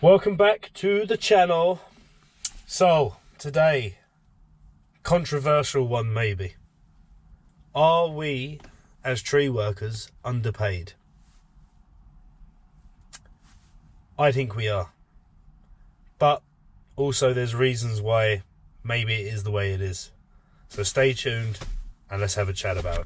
Welcome back to the channel. So, today, controversial one maybe. Are we, as tree workers, underpaid? I think we are. But also there's reasons why maybe it is the way it is. So stay tuned and let's have a chat about it.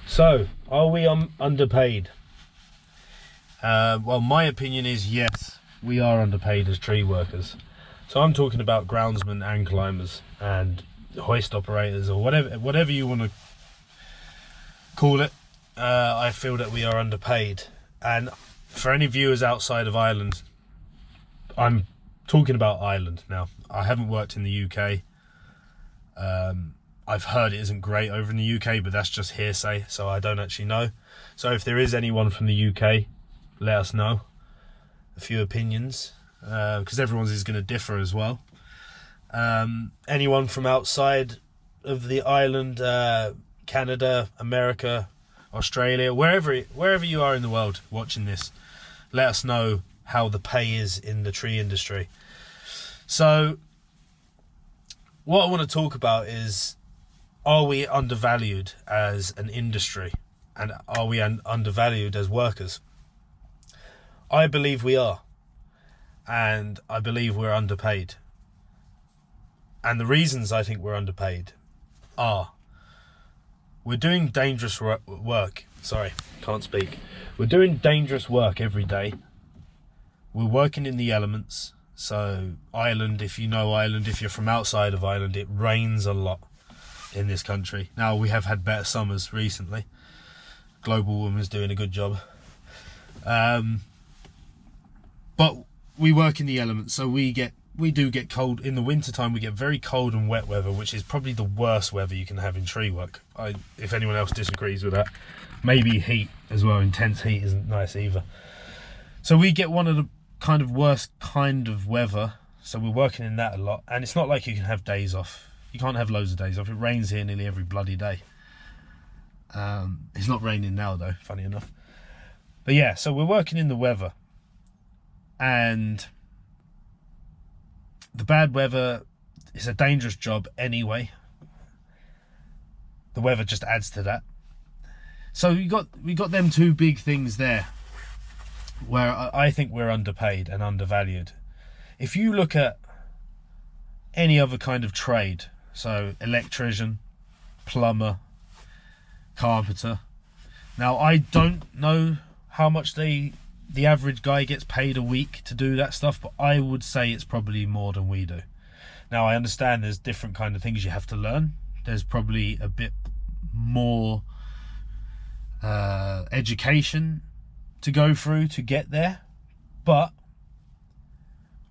So, are we underpaid? Well, my opinion is yes, we are underpaid as tree workers. So I'm talking about groundsmen and climbers and hoist operators or whatever you want to call it. I feel that we are underpaid. And for any viewers outside of Ireland, I'm talking about Ireland now. I haven't worked in the UK. I've heard it isn't great over in the UK, but that's just hearsay, so I don't actually know. So if there is anyone from the UK, let us know. A few opinions, because everyone's is going to differ as well. Anyone from outside of the island, Canada, America, Australia, wherever you are in the world watching this, let us know how the pay is in the tree industry. So what I want to talk about is, are we undervalued as an industry? And are we undervalued as workers? I believe we are. And I believe we're underpaid. And the reasons I think we're underpaid are, we're doing dangerous work. Sorry, can't speak. We're doing dangerous work every day. We're working in the elements. So Ireland, if you know Ireland, if you're from outside of Ireland, it rains a lot in this country. Now, we have had better summers recently. Global warming's doing a good job. But we work in the elements, so we do get cold. In the winter time, we get very cold and wet weather, which is probably the worst weather you can have in tree work. If anyone else disagrees with that. Maybe heat as well. Intense heat isn't nice either. So we get one of the kind of worst kind of weather, so we're working in that a lot. And it's not like you can have days off. You can't have loads of days off. It rains here nearly every bloody day. It's not raining now though, funny enough. But yeah, so we're working in the weather. And the bad weather is a dangerous job anyway. The weather just adds to that. So we got them two big things there, where I think we're underpaid and undervalued. If you look at any other kind of trade, so electrician, plumber, carpenter. Now, I don't know how much the average guy gets paid a week to do that stuff, but I would say it's probably more than we do. Now, I understand there's different kind of things you have to learn. There's probably a bit more education to go through to get there, but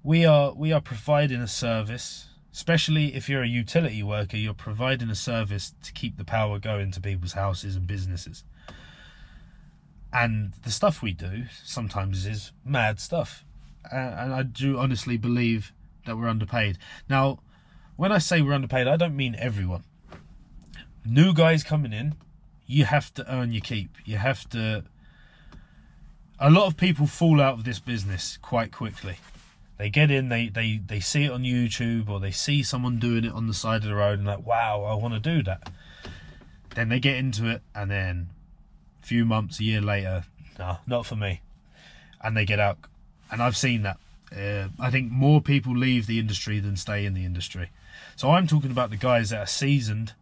we are providing a service. Especially if you're a utility worker, you're providing a service to keep the power going to people's houses and businesses. And the stuff we do sometimes is mad stuff. And I do honestly believe that we're underpaid. Now, when I say we're underpaid, I don't mean everyone. New guys coming in, you have to earn your keep. You have to... A lot of people fall out of this business quite quickly. They get in, they see it on YouTube, or they see someone doing it on the side of the road and like, wow, I want to do that. Then they get into it, and then a few months, a year later, no, not for me. And they get out. And I've seen that. I think more people leave the industry than stay in the industry. So I'm talking about the guys that are seasoned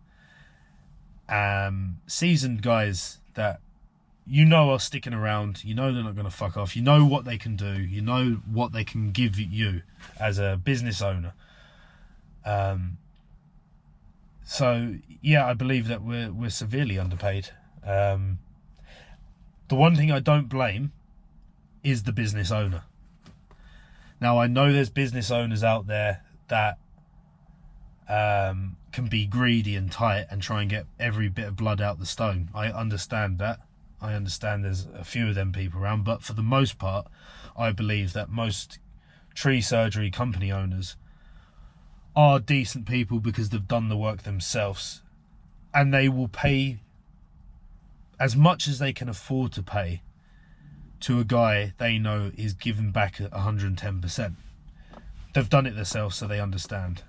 guys that you know are sticking around. You know they're not going to fuck off. You know what they can do. You know what they can give you as a business owner. So yeah, I believe that we're severely underpaid. The one thing I don't blame is the business owner. Now, I know there's business owners out there that can be greedy and tight and try and get every bit of blood out the stone. I understand that. I understand there's a few of them people around, but for the most part, I believe that most tree surgery company owners are decent people because they've done the work themselves, and they will pay as much as they can afford to pay to a guy they know is giving back 110%. They've done it themselves, so they understand.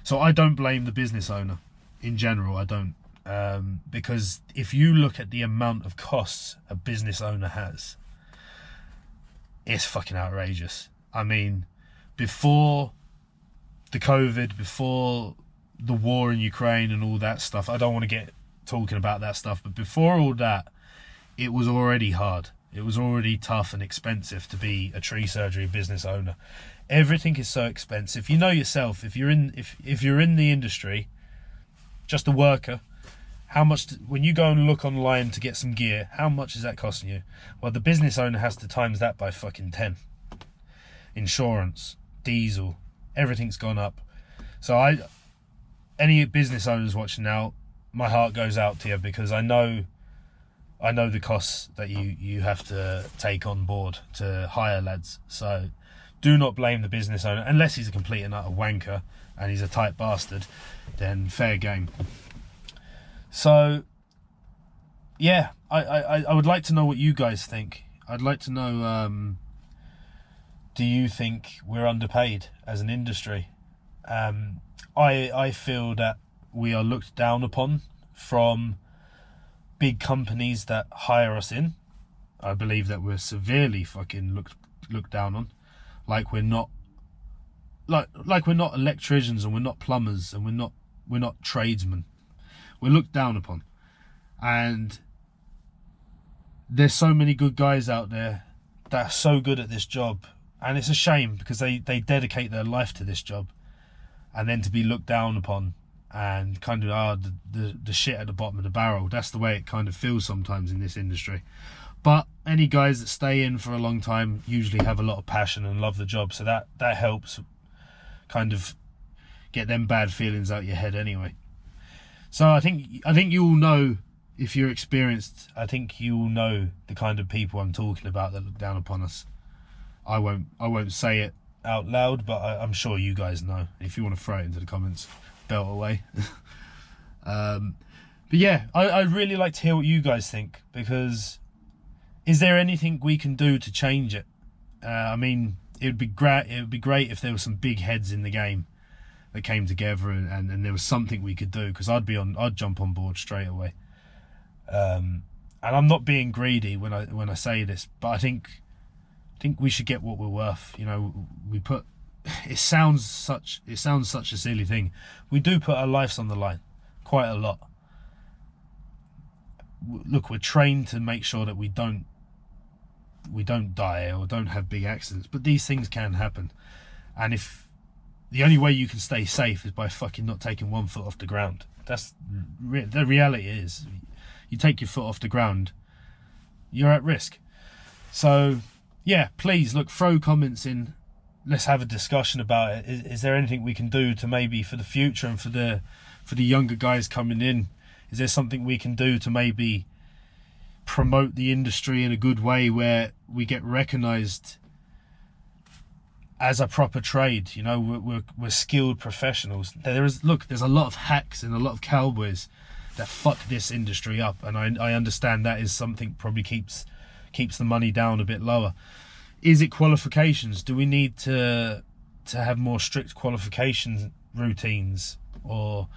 So I don't blame the business owner in general. I don't, because if you look at the amount of costs a business owner has, it's fucking outrageous. I mean, before the COVID, before the war in Ukraine and all that stuff, I don't want to get talking about that stuff, but before all that, it was already hard. It was already tough and expensive to be a tree surgery business owner. Everything is so expensive. You know yourself, if you're in the industry, just a worker, how much when you go and look online to get some gear, how much is that costing you? Well, the business owner has to times that by fucking 10. Insurance, diesel, everything's gone up. So any business owners watching now, my heart goes out to you, because I know the costs that you have to take on board to hire lads. So do not blame the business owner, unless he's a complete and utter wanker and he's a tight bastard, then fair game. So yeah, I would like to know what you guys think. I'd like to know, do you think we're underpaid as an industry? I feel that we are looked down upon from big companies that hire us in. I believe that we're severely fucking looked down on. Like we're not electricians, and we're not plumbers, and we're not tradesmen. We're looked down upon. And there's so many good guys out there that are so good at this job, and it's a shame because they dedicate their life to this job, and then to be looked down upon and kind of the shit at the bottom of the barrel. That's the way it kind of feels sometimes in this industry. But any guys that stay in for a long time usually have a lot of passion and love the job, so that helps kind of get them bad feelings out your head anyway. So I think you all know, if you're experienced, I think you all know the kind of people I'm talking about that look down upon us. I won't say it out loud, but I'm sure you guys know. If you want to throw it into the comments, belt away. But yeah, I'd really like to hear what you guys think, because is there anything we can do to change it? I mean, it would be great if there were some big heads in the game that came together and there was something we could do, because I'd jump on board straight away. And I'm not being greedy when I say this, but I think we should get what we're worth. You know, it sounds such a silly thing. We do put our lives on the line quite a lot. Look, we're trained to make sure that we don't die or don't have big accidents, but these things can happen. And if the only way you can stay safe is by fucking not taking 1 foot off the ground, that's the reality. Is you take your foot off the ground, you're at risk. So yeah, please look, throw comments in. Let's have a discussion about it. Is there anything we can do to maybe for the future and for the younger guys coming in? Is there something we can do to maybe promote the industry in a good way, where we get recognised as a proper trade? You know, we're skilled professionals. There's a lot of hacks and a lot of cowboys that fuck this industry up, and I understand that is something probably keeps the money down a bit lower. Is it qualifications? Do we need to have more strict qualification routines? Or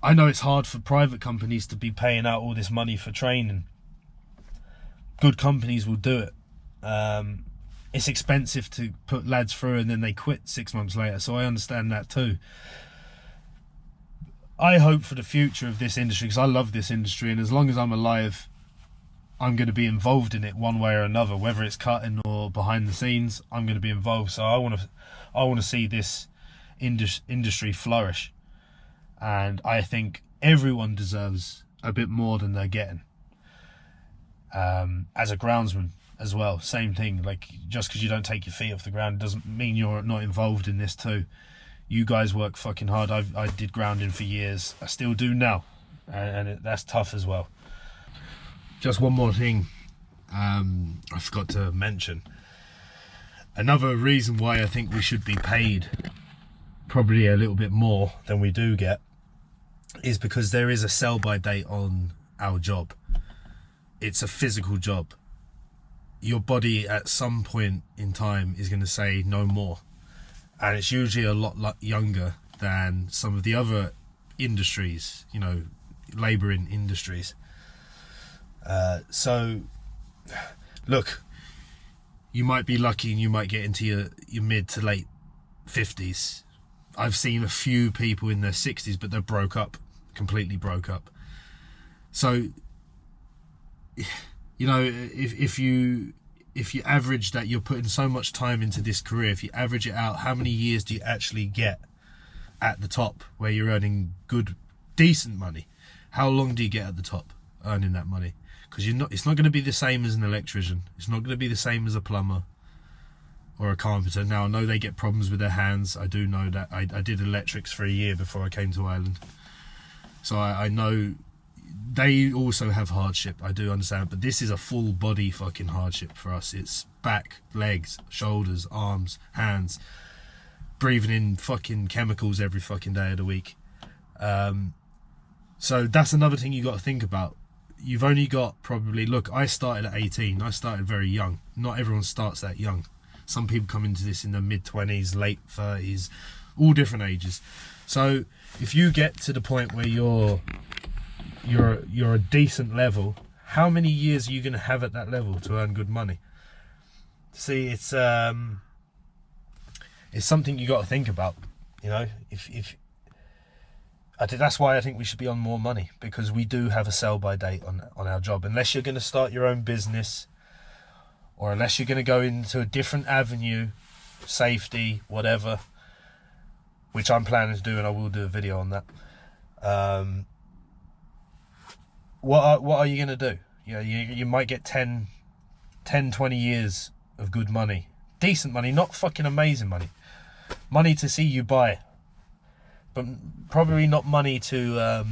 I know it's hard for private companies to be paying out all this money for training. Good companies will do it. it's expensive to put lads through and then they quit 6 months later, so I understand that too. I hope for the future of this industry, because I love this industry, and as long as I'm alive, I'm going to be involved in it one way or another, whether it's cutting or behind the scenes. I'm going to be involved. So I want to see this industry flourish, and I think everyone deserves a bit more than they're getting. As a groundsman as well, same thing. Like, just because you don't take your feet off the ground doesn't mean you're not involved in this too. You guys work fucking hard. I did grounding for years. I still do now, and that's tough as well. Just one more thing I forgot to mention. Another reason why I think we should be paid probably a little bit more than we do get is because there is a sell-by date on our job. It's a physical job. Your body at some point in time is going to say no more. And it's usually a lot younger than some of the other industries, you know, labouring industries. So, look, you might be lucky and you might get into your mid to late 50s. I've seen a few people in their 60s, but they're completely broke up. So, you know, if you average that, you're putting so much time into this career, if you average it out, how many years do you actually get at the top where you're earning good, decent money? How long do you get at the top earning that money? Because it's not going to be the same as an electrician. It's not going to be the same as a plumber or a carpenter. Now, I know they get problems with their hands. I do know that. I did electrics for a year before I came to Ireland. So I know they also have hardship. I do understand. But this is a full body fucking hardship for us. It's back, legs, shoulders, arms, hands. Breathing in fucking chemicals every fucking day of the week. So that's another thing you got to think about. You've only got probably, look, I started at 18. I started very young. Not everyone starts that young. Some people come into this in their mid-20s, late 30s, all different ages. So if you get to the point where you're a decent level, how many years are you going to have at that level to earn good money? See, it's something you got to think about. You know, that's why I think we should be on more money, because we do have a sell-by date on our job. Unless you're going to start your own business, or unless you're going to go into a different avenue, safety, whatever, which I'm planning to do, and I will do a video on that. What are you going to do? You know, you might get 10, 20 years of good money. Decent money, not fucking amazing money. Money to see you buy. But probably not money to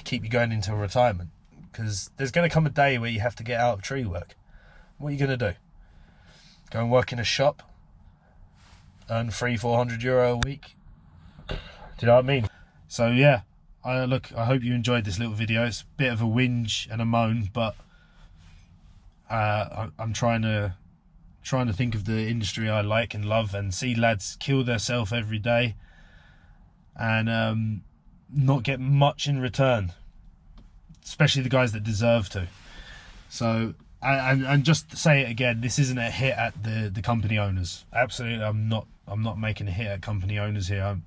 keep you going into retirement, because there's going to come a day where you have to get out of tree work. What are you going to do? Go and work in a shop, earn €300-400 a week? Do you know what I mean? So yeah, I hope you enjoyed this little video. It's a bit of a whinge and a moan, but I'm trying to think of the industry I like and love, and see lads kill themselves every day and not get much in return, especially the guys that deserve to. So, and just to say it again, this isn't a hit at the company owners. Absolutely, I'm not making a hit at company owners here.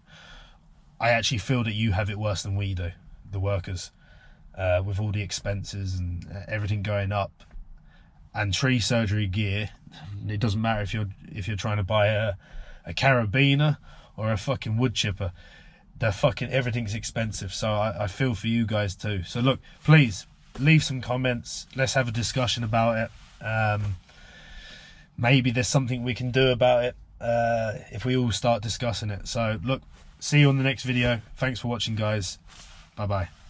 I actually feel that you have it worse than we do, the workers, with all the expenses and everything going up, and tree surgery gear. It doesn't matter if you're trying to buy a carabiner or a fucking wood chipper. Everything's expensive. So I feel for you guys too. So look, please leave some comments. Let's have a discussion about it. Maybe there's something we can do about it if we all start discussing it. So look, see you on the next video. Thanks for watching, guys. Bye bye.